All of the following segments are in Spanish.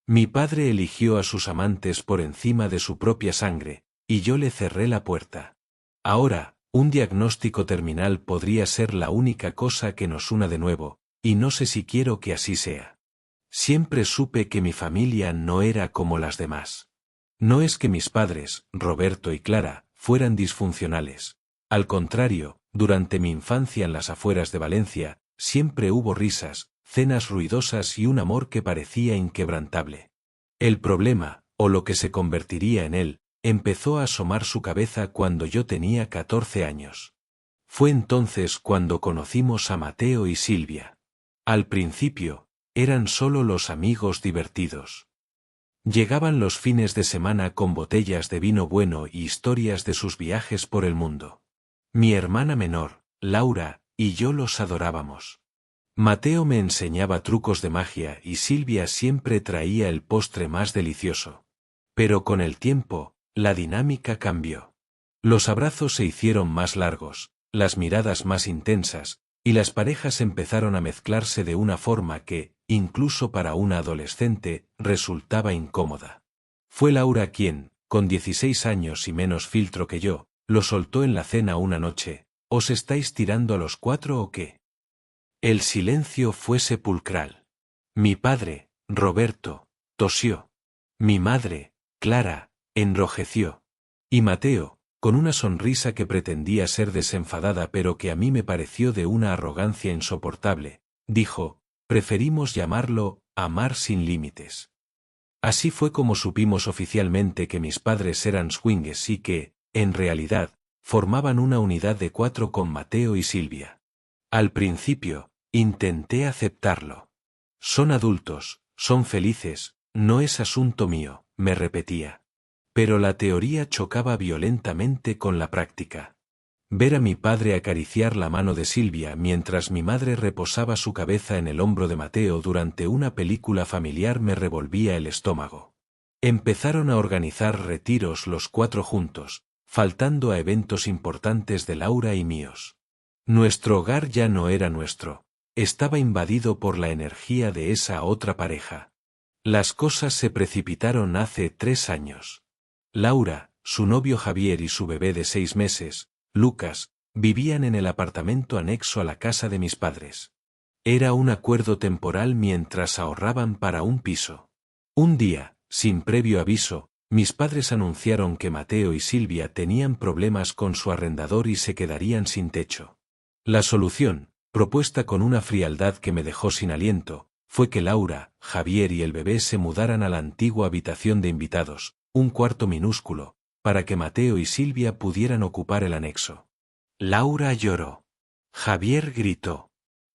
Mi padre eligió a sus amantes por encima de su propia sangre, y yo le cerré la puerta. Ahora, un diagnóstico terminal podría ser la única cosa que nos una de nuevo, y no sé si quiero que así sea. Siempre supe que mi familia no era como las demás. No es que mis padres, Roberto y Clara, fueran disfuncionales. Al contrario, durante mi infancia en las afueras de Valencia, siempre hubo risas, cenas ruidosas y un amor que parecía inquebrantable. El problema, o lo que se convertiría en él, empezó a asomar su cabeza cuando yo tenía 14 años. Fue entonces cuando conocimos a Mateo y Silvia. Al principio, eran solo los amigos divertidos. Llegaban los fines de semana con botellas de vino bueno y historias de sus viajes por el mundo. Mi hermana menor, Laura, y yo los adorábamos. Mateo me enseñaba trucos de magia y Silvia siempre traía el postre más delicioso. Pero con el tiempo, la dinámica cambió. Los abrazos se hicieron más largos, las miradas más intensas, y las parejas empezaron a mezclarse de una forma que, incluso para una adolescente, resultaba incómoda. Fue Laura quien, con 16 años y menos filtro que yo, lo soltó en la cena una noche. ¿Os estáis tirando a los 4 o qué? El silencio fue sepulcral. Mi padre, Roberto, tosió. Mi madre, Clara, enrojeció. Y Mateo, con una sonrisa que pretendía ser desenfadada pero que a mí me pareció de una arrogancia insoportable, dijo: preferimos llamarlo amar sin límites. Así fue como supimos oficialmente que mis padres eran swingers y que, en realidad, formaban una unidad de 4 con Mateo y Silvia. Al principio, intenté aceptarlo. Son adultos, son felices, no es asunto mío, me repetía. Pero la teoría chocaba violentamente con la práctica. Ver a mi padre acariciar la mano de Silvia mientras mi madre reposaba su cabeza en el hombro de Mateo durante una película familiar me revolvía el estómago. Empezaron a organizar retiros los 4 juntos, faltando a eventos importantes de Laura y míos. Nuestro hogar ya no era nuestro, estaba invadido por la energía de esa otra pareja. Las cosas se precipitaron hace 3 años. Laura, su novio Javier y su bebé de 6 meses, Lucas, vivían en el apartamento anexo a la casa de mis padres. Era un acuerdo temporal mientras ahorraban para un piso. Un día, sin previo aviso, mis padres anunciaron que Mateo y Silvia tenían problemas con su arrendador y se quedarían sin techo. La solución, propuesta con una frialdad que me dejó sin aliento, fue que Laura, Javier y el bebé se mudaran a la antigua habitación de invitados, un cuarto minúsculo, para que Mateo y Silvia pudieran ocupar el anexo. Laura lloró. Javier gritó.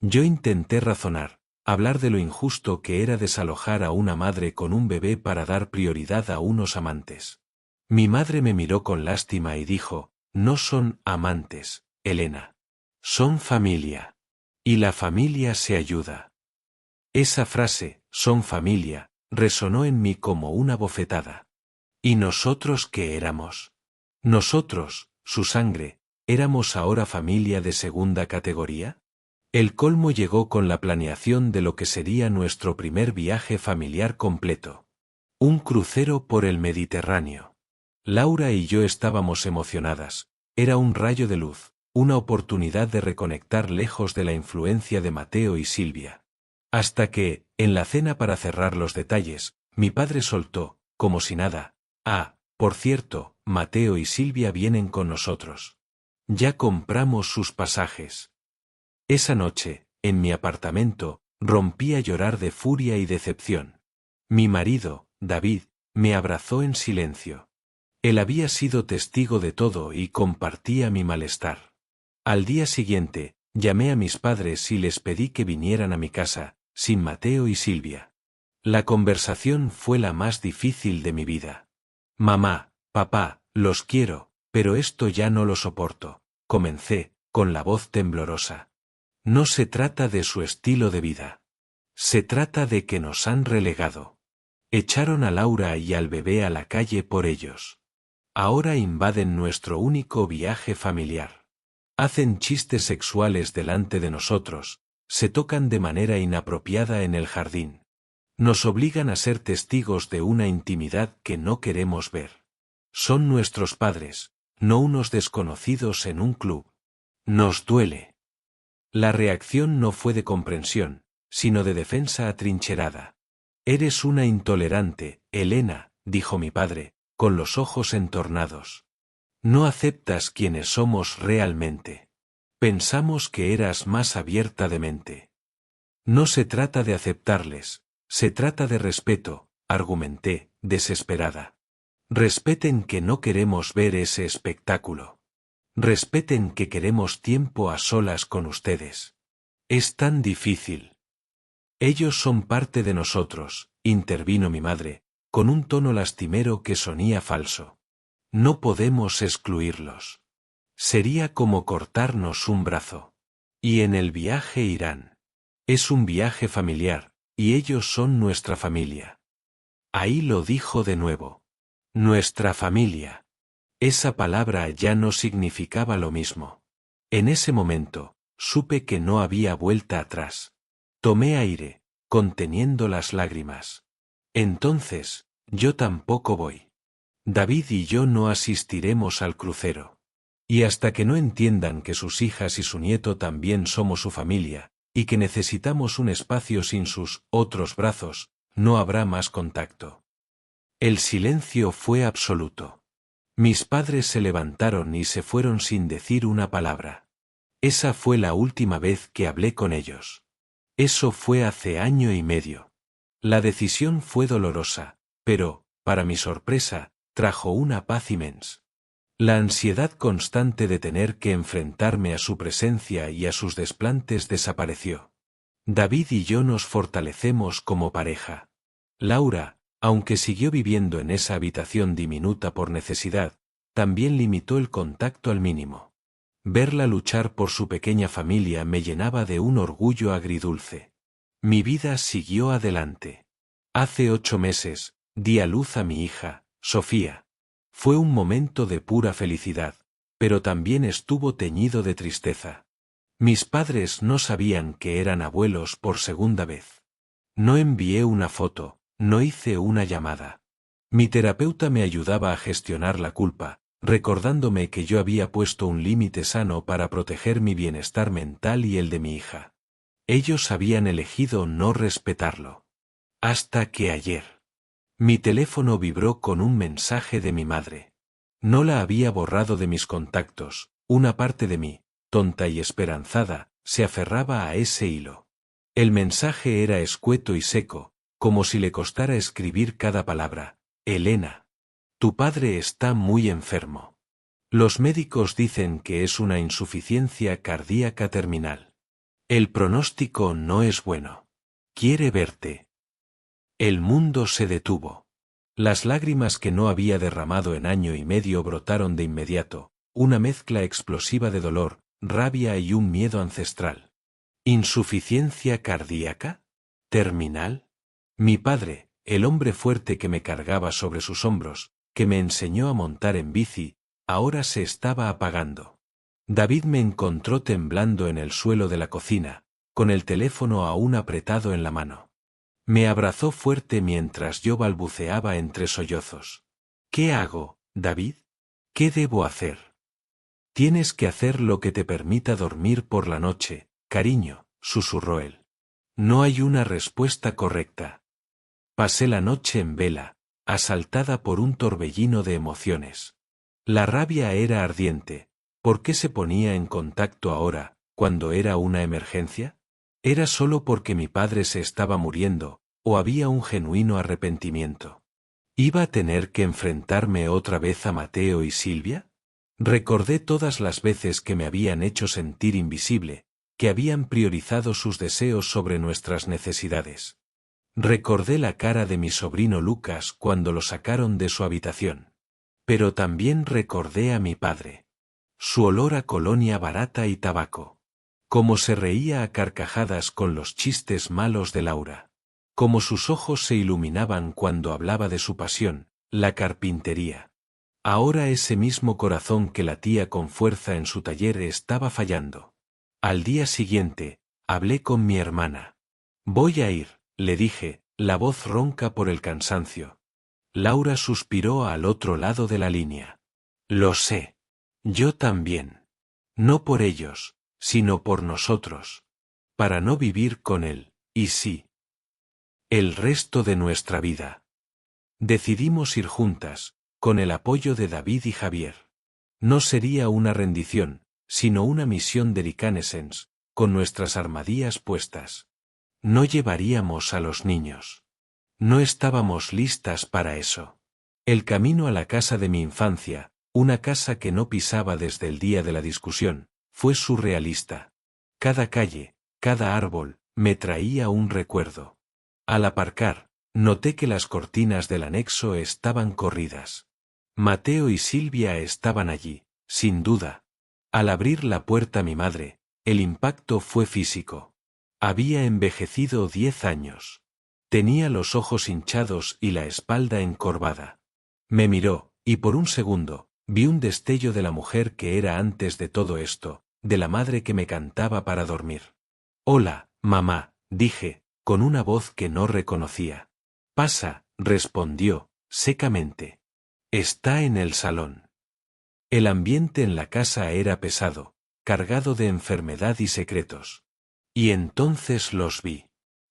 Yo intenté razonar, hablar de lo injusto que era desalojar a una madre con un bebé para dar prioridad a unos amantes. Mi madre me miró con lástima y dijo: no son amantes, Elena. Son familia. Y la familia se ayuda. Esa frase, son familia, resonó en mí como una bofetada. ¿Y nosotros qué éramos? Nosotros, su sangre, ¿éramos ahora familia de segunda categoría? El colmo llegó con la planeación de lo que sería nuestro primer viaje familiar completo. Un crucero por el Mediterráneo. Laura y yo estábamos emocionadas. Era un rayo de luz, una oportunidad de reconectar lejos de la influencia de Mateo y Silvia. Hasta que, en la cena para cerrar los detalles, mi padre soltó, como si nada: ah, por cierto, Mateo y Silvia vienen con nosotros. Ya compramos sus pasajes. Esa noche, en mi apartamento, rompí a llorar de furia y decepción. Mi marido, David, me abrazó en silencio. Él había sido testigo de todo y compartía mi malestar. Al día siguiente, llamé a mis padres y les pedí que vinieran a mi casa, sin Mateo y Silvia. La conversación fue la más difícil de mi vida. Mamá, papá, los quiero, pero esto ya no lo soporto, comencé, con la voz temblorosa. No se trata de su estilo de vida. Se trata de que nos han relegado. Echaron a Laura y al bebé a la calle por ellos. Ahora invaden nuestro único viaje familiar. Hacen chistes sexuales delante de nosotros, se tocan de manera inapropiada en el jardín. Nos obligan a ser testigos de una intimidad que no queremos ver. Son nuestros padres, no unos desconocidos en un club. Nos duele. La reacción no fue de comprensión, sino de defensa atrincherada. Eres una intolerante, Elena, dijo mi padre, con los ojos entornados. No aceptas quienes somos realmente. Pensamos que eras más abierta de mente. No se trata de aceptarles, se trata de respeto, argumenté, desesperada. Respeten que no queremos ver ese espectáculo. Respeten que queremos tiempo a solas con ustedes. Es tan difícil. Ellos son parte de nosotros, intervino mi madre, con un tono lastimero que sonía falso. No podemos excluirlos. Sería como cortarnos un brazo. Y en el viaje irán. Es un viaje familiar, y ellos son nuestra familia. Ahí lo dijo de nuevo. Nuestra familia. Esa palabra ya no significaba lo mismo. En ese momento, supe que no había vuelta atrás. Tomé aire, conteniendo las lágrimas. Entonces, yo tampoco voy. David y yo no asistiremos al crucero. Y hasta que no entiendan que sus hijas y su nieto también somos su familia, y que necesitamos un espacio sin sus otros brazos, no habrá más contacto. El silencio fue absoluto. Mis padres se levantaron y se fueron sin decir una palabra. Esa fue la última vez que hablé con ellos. Eso fue hace 1 año y medio. La decisión fue dolorosa, pero, para mi sorpresa, trajo una paz inmensa. La ansiedad constante de tener que enfrentarme a su presencia y a sus desplantes desapareció. David y yo nos fortalecemos como pareja. Laura, aunque siguió viviendo en esa habitación diminuta por necesidad, también limitó el contacto al mínimo. Verla luchar por su pequeña familia me llenaba de un orgullo agridulce. Mi vida siguió adelante. Hace 8 meses, di a luz a mi hija, Sofía. Fue un momento de pura felicidad, pero también estuvo teñido de tristeza. Mis padres no sabían que eran abuelos por segunda vez. No envié una foto, no hice una llamada. Mi terapeuta me ayudaba a gestionar la culpa, recordándome que yo había puesto un límite sano para proteger mi bienestar mental y el de mi hija. Ellos habían elegido no respetarlo. Hasta que ayer. Mi teléfono vibró con un mensaje de mi madre. No la había borrado de mis contactos, una parte de mí, tonta y esperanzada, se aferraba a ese hilo. El mensaje era escueto y seco, como si le costara escribir cada palabra. Elena. Tu padre está muy enfermo. Los médicos dicen que es una insuficiencia cardíaca terminal. El pronóstico no es bueno. Quiere verte. El mundo se detuvo. Las lágrimas que no había derramado en 1 año y medio brotaron de inmediato, una mezcla explosiva de dolor, rabia y un miedo ancestral. ¿Insuficiencia cardíaca? ¿Terminal? Mi padre, el hombre fuerte que me cargaba sobre sus hombros, que me enseñó a montar en bici, ahora se estaba apagando. David me encontró temblando en el suelo de la cocina, con el teléfono aún apretado en la mano. Me abrazó fuerte mientras yo balbuceaba entre sollozos. ¿Qué hago, David? ¿Qué debo hacer? Tienes que hacer lo que te permita dormir por la noche, cariño, susurró él. No hay una respuesta correcta. Pasé la noche en vela, asaltada por un torbellino de emociones. La rabia era ardiente. ¿Por qué se ponía en contacto ahora, cuando era una emergencia? ¿Era solo porque mi padre se estaba muriendo, o había un genuino arrepentimiento? ¿Iba a tener que enfrentarme otra vez a Mateo y Silvia? Recordé todas las veces que me habían hecho sentir invisible, que habían priorizado sus deseos sobre nuestras necesidades. Recordé la cara de mi sobrino Lucas cuando lo sacaron de su habitación. Pero también recordé a mi padre. Su olor a colonia barata y tabaco. Cómo se reía a carcajadas con los chistes malos de Laura. Cómo sus ojos se iluminaban cuando hablaba de su pasión, la carpintería. Ahora ese mismo corazón que latía con fuerza en su taller estaba fallando. Al día siguiente, hablé con mi hermana. Voy a ir, le dije, la voz ronca por el cansancio. Laura suspiró al otro lado de la línea. Lo sé. Yo también. No por ellos, sino por nosotros. Para no vivir con él, y sí. El resto de nuestra vida. Decidimos ir juntas, con el apoyo de David y Javier. No sería una rendición, sino una misión de reconnaissance, con nuestras armadillas puestas. No llevaríamos a los niños. No estábamos listas para eso. El camino a la casa de mi infancia, una casa que no pisaba desde el día de la discusión, fue surrealista. Cada calle, cada árbol, me traía un recuerdo. Al aparcar, noté que las cortinas del anexo estaban corridas. Mateo y Silvia estaban allí, sin duda. Al abrir la puerta mi madre, el impacto fue físico. Había envejecido 10 años. Tenía los ojos hinchados y la espalda encorvada. Me miró, y por un segundo, vi un destello de la mujer que era antes de todo esto, de la madre que me cantaba para dormir. Hola, mamá, dije, con una voz que no reconocía. Pasa, respondió, secamente. Está en el salón. El ambiente en la casa era pesado, cargado de enfermedad y secretos. Y entonces los vi.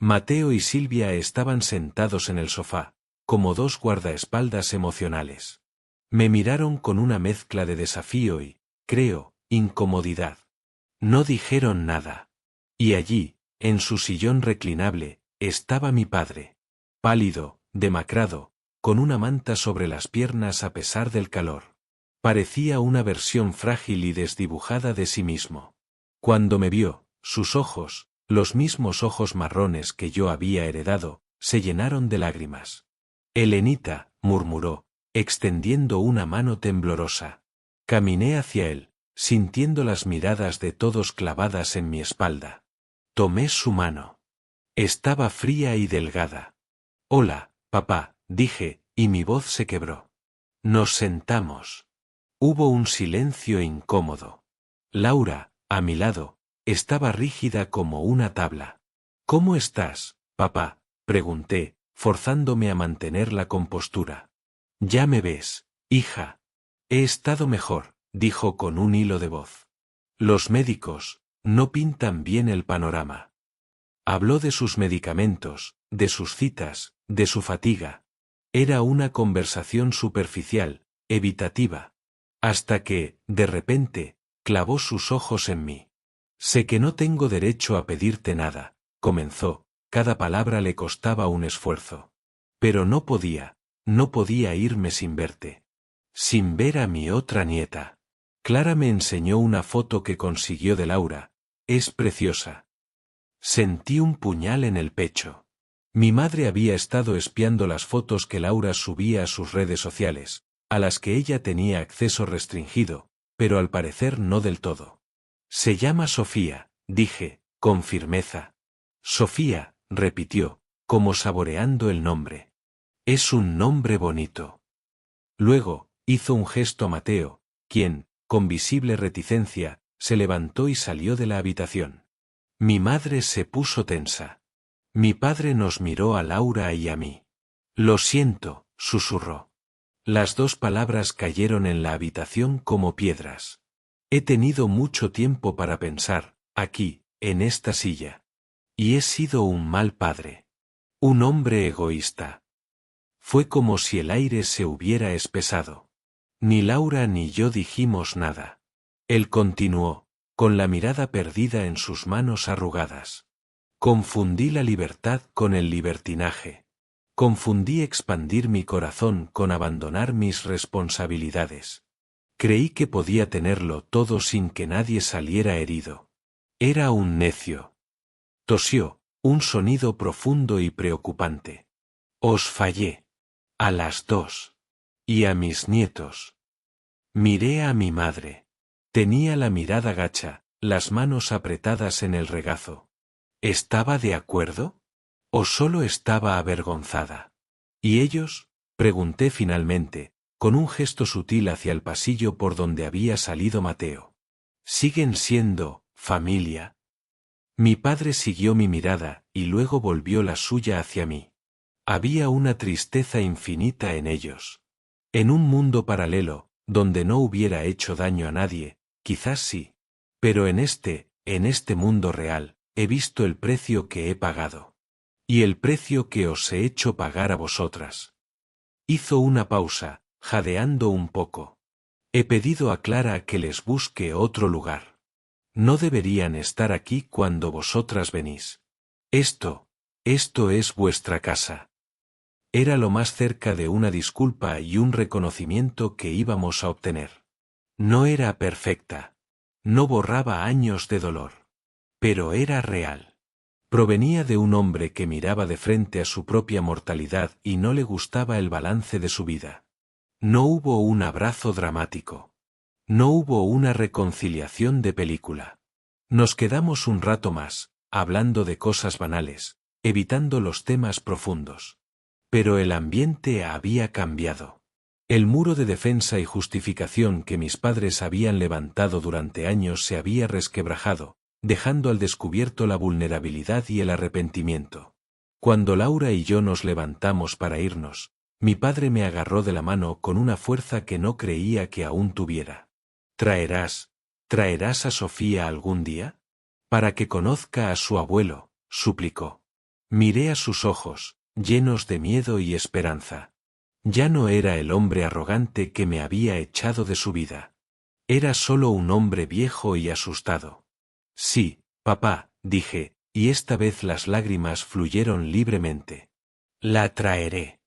Mateo y Silvia estaban sentados en el sofá, como dos guardaespaldas emocionales. Me miraron con una mezcla de desafío y, creo, incomodidad. No dijeron nada. Y allí, en su sillón reclinable, estaba mi padre. Pálido, demacrado, con una manta sobre las piernas a pesar del calor. Parecía una versión frágil y desdibujada de sí mismo. Cuando me vio, sus ojos, los mismos ojos marrones que yo había heredado, se llenaron de lágrimas. Elenita, murmuró, extendiendo una mano temblorosa. Caminé hacia él, sintiendo las miradas de todos clavadas en mi espalda. Tomé su mano. Estaba fría y delgada. Hola, papá, dije, y mi voz se quebró. Nos sentamos. Hubo un silencio incómodo. Laura, a mi lado, estaba rígida como una tabla. ¿Cómo estás, papá?, pregunté, forzándome a mantener la compostura. Ya me ves, hija. He estado mejor, dijo con un hilo de voz. Los médicos no pintan bien el panorama. Habló de sus medicamentos, de sus citas, de su fatiga. Era una conversación superficial, evitativa. Hasta que, de repente, clavó sus ojos en mí. Sé que no tengo derecho a pedirte nada, comenzó, cada palabra le costaba un esfuerzo. Pero no podía irme sin verte. Sin ver a mi otra nieta. Clara me enseñó una foto que consiguió de Laura. Es preciosa. Sentí un puñal en el pecho. Mi madre había estado espiando las fotos que Laura subía a sus redes sociales, a las que ella tenía acceso restringido, pero al parecer no del todo. Se llama Sofía, dije, con firmeza. Sofía, repitió, como saboreando el nombre. Es un nombre bonito. Luego, hizo un gesto a Mateo, quien, con visible reticencia, se levantó y salió de la habitación. Mi madre se puso tensa. Mi padre nos miró a Laura y a mí. Lo siento, susurró. Las dos palabras cayeron en la habitación como piedras. He tenido mucho tiempo para pensar, aquí, en esta silla. Y he sido un mal padre. Un hombre egoísta. Fue como si el aire se hubiera espesado. Ni Laura ni yo dijimos nada. Él continuó, con la mirada perdida en sus manos arrugadas. Confundí la libertad con el libertinaje. Confundí expandir mi corazón con abandonar mis responsabilidades. Creí que podía tenerlo todo sin que nadie saliera herido. Era un necio. Tosió, un sonido profundo y preocupante. Os fallé. A las dos. Y a mis nietos. Miré a mi madre. Tenía la mirada gacha, las manos apretadas en el regazo. ¿Estaba de acuerdo? ¿O solo estaba avergonzada? ¿Y ellos?, pregunté finalmente, con un gesto sutil hacia el pasillo por donde había salido Mateo. ¿Siguen siendo familia? Mi padre siguió mi mirada y luego volvió la suya hacia mí. Había una tristeza infinita en ellos. En un mundo paralelo, donde no hubiera hecho daño a nadie, quizás sí. Pero en este mundo real, he visto el precio que he pagado. Y el precio que os he hecho pagar a vosotras. Hizo una pausa, jadeando un poco. He pedido a Clara que les busque otro lugar. No deberían estar aquí cuando vosotras venís. Esto es vuestra casa. Era lo más cerca de una disculpa y un reconocimiento que íbamos a obtener. No era perfecta. No borraba años de dolor. Pero era real. Provenía de un hombre que miraba de frente a su propia mortalidad y no le gustaba el balance de su vida. No hubo un abrazo dramático. No hubo una reconciliación de película. Nos quedamos un rato más, hablando de cosas banales, evitando los temas profundos. Pero el ambiente había cambiado. El muro de defensa y justificación que mis padres habían levantado durante años se había resquebrajado, dejando al descubierto la vulnerabilidad y el arrepentimiento. Cuando Laura y yo nos levantamos para irnos, mi padre me agarró de la mano con una fuerza que no creía que aún tuviera. ¿Traerás a Sofía algún día? Para que conozca a su abuelo, suplicó. Miré a sus ojos, llenos de miedo y esperanza. Ya no era el hombre arrogante que me había echado de su vida. Era solo un hombre viejo y asustado. Sí, papá, dije, y esta vez las lágrimas fluyeron libremente. La traeré.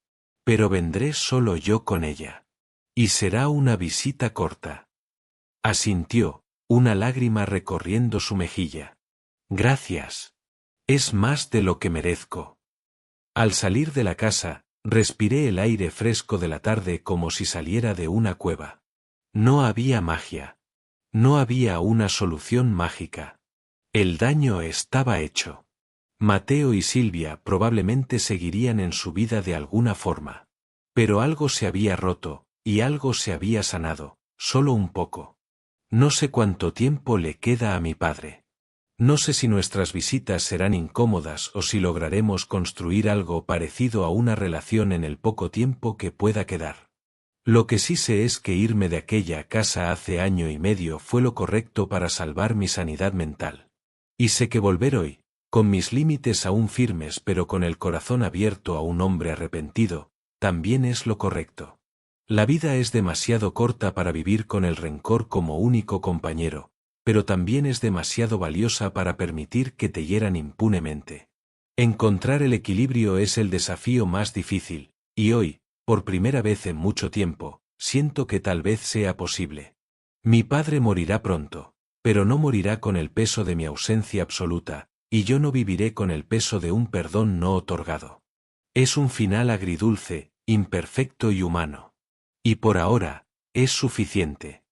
Pero vendré solo yo con ella. Y será una visita corta. Asintió, una lágrima recorriendo su mejilla. Gracias. Es más de lo que merezco. Al salir de la casa, respiré el aire fresco de la tarde como si saliera de una cueva. No había magia. No había una solución mágica. El daño estaba hecho. Mateo y Silvia probablemente seguirían en su vida de alguna forma. Pero algo se había roto, y algo se había sanado, solo un poco. No sé cuánto tiempo le queda a mi padre. No sé si nuestras visitas serán incómodas o si lograremos construir algo parecido a una relación en el poco tiempo que pueda quedar. Lo que sí sé es que irme de aquella casa hace año y medio fue lo correcto para salvar mi sanidad mental. Y sé que volver hoy, con mis límites aún firmes pero con el corazón abierto a un hombre arrepentido, también es lo correcto. La vida es demasiado corta para vivir con el rencor como único compañero, pero también es demasiado valiosa para permitir que te hieran impunemente. Encontrar el equilibrio es el desafío más difícil, y hoy, por primera vez en mucho tiempo, siento que tal vez sea posible. Mi padre morirá pronto, pero no morirá con el peso de mi ausencia absoluta, y yo no viviré con el peso de un perdón no otorgado. Es un final agridulce, imperfecto y humano. Y por ahora, es suficiente.